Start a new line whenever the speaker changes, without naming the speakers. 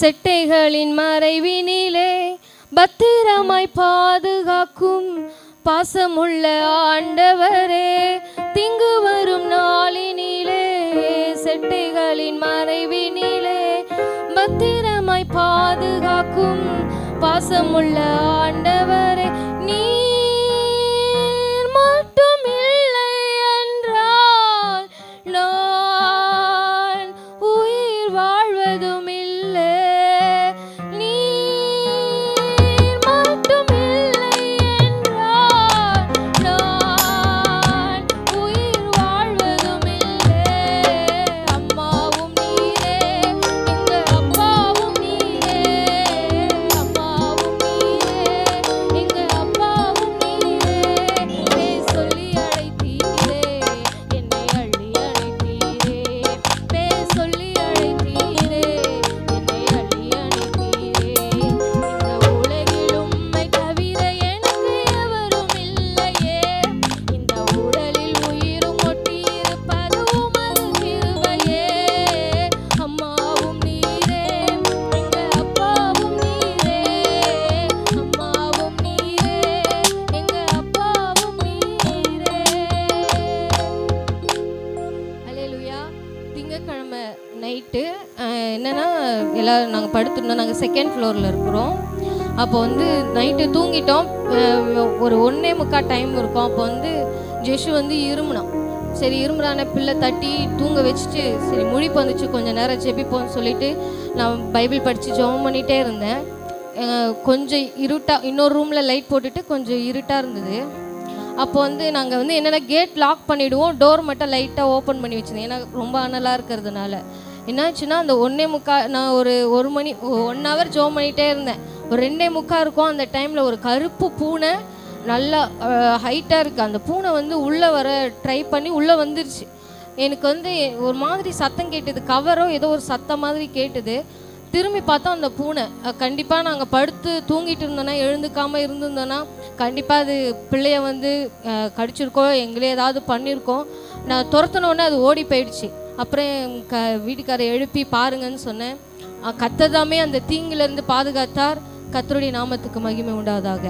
செட்டைகளின் மறைவினிலே பத்திரமாய் பாதுகாக்கும் பாசமுள்ள ஆண்டவரே, திங்கு வரும் நாளினிலே செட்டைகளின் மறைவினிலே பத்திரமாய் பாதுகாக்கும் பாசமுள்ள ஆண்டவரே, நீர் மட்டும் இல்லை என்றால் நான் உயிர் வாழ்வதும் இல்லை. நீர் மட்டும் இல்லை என்றால் நான் உயிர் வாழ்வதும் இல்லை. அம்மாவும் நீரே, எங்க அப்பாவும் நீரே, அம்மாவும் நீரே, எங்க அப்பாவும் நீரே. பேர் சொல்லி அழைத்தீரே, என்னை அள்ளி அழைத்தீரே. பேர் சொல்லி அழைத்தீரே, என்னை அள்ளி அழைத்தீரே. இந்த உலகில் உம்மை தவிர எனக்கு எவரும் இல்லையே. இந்த உடலில் உயிரும் ஒட்டியிருப்பது உமது கிருபையே. அம்மாவும் நீரே, எங்க அப்பாவும் நீரே, அம்மாவும் நீரே, எங்க அப்பாவும் நீரே. அல்லேலூயா. திங்கட்கிழமை நைட்டு என்னன்னா எல்லோரும் நாங்கள் படுத்துருந்தோம். நாங்கள் செகண்ட் ஃப்ளோரில் இருக்கிறோம். அப்போ வந்து நைட்டு தூங்கிட்டோம். ஒரு 1:45 டைம் இருக்கும். அப்போ வந்து ஜெஷு வந்து இருமுனான். சரி இருமுறான பிள்ளை தட்டி தூங்க வச்சுட்டு சரி முழிப்பு வந்துச்சு, கொஞ்சம் நேரம் ஜெபிப்போம்னு சொல்லிட்டு நான் பைபிள் படித்து ஜெபம் பண்ணிகிட்டே இருந்தேன். கொஞ்சம் இருட்டாக, இன்னொரு ரூமில் லைட் போட்டுட்டு கொஞ்சம் இருட்டாக இருந்தது. அப்போ வந்து நாங்கள் வந்து என்னென்னா கேட் லாக் பண்ணிவிடுவோம், டோர் மட்டும் லைட்டாக ஓப்பன் பண்ணி வச்சுருந்தேன். ஏன்னா ரொம்ப அனலாக இருக்கிறதுனால என்னாச்சுன்னா அந்த 1:45 நான் ஒரு மணி 1 ஹவர் ஜெபம் பண்ணிகிட்டே இருந்தேன். ஒரு 2:45 இருக்கும். அந்த டைமில் ஒரு கருப்பு பூனை நல்லா ஹைட்டாக இருக்குது. அந்த பூனை வந்து உள்ளே வர ட்ரை பண்ணி உள்ளே வந்துருச்சு. எனக்கு வந்து ஒரு மாதிரி சத்தம் கேட்டுது, கவரோ ஏதோ ஒரு சத்தம் மாதிரி கேட்டுது. திரும்பி பார்த்தா அந்த பூனை கண்டிப்பாக நாங்கள் படுத்து தூங்கிட்டு இருந்தோன்னா, எழுந்துக்காமல் இருந்திருந்தோன்னா கண்டிப்பாக அது பிள்ளைய வந்து கடிச்சிருக்கோம், எங்களே ஏதாவது பண்ணியிருக்கோம். நான் துரத்தினோடனே அது ஓடி போயிடுச்சு. அப்புறம் வீட்டுக்காரை எழுப்பி பாருங்கன்னு சொன்னேன். கர்த்தர் தாமே அந்த தீங்கிலிருந்து பாதுகாத்தார். கர்த்தருடைய நாமத்துக்கு மகிமை உண்டாவதாக.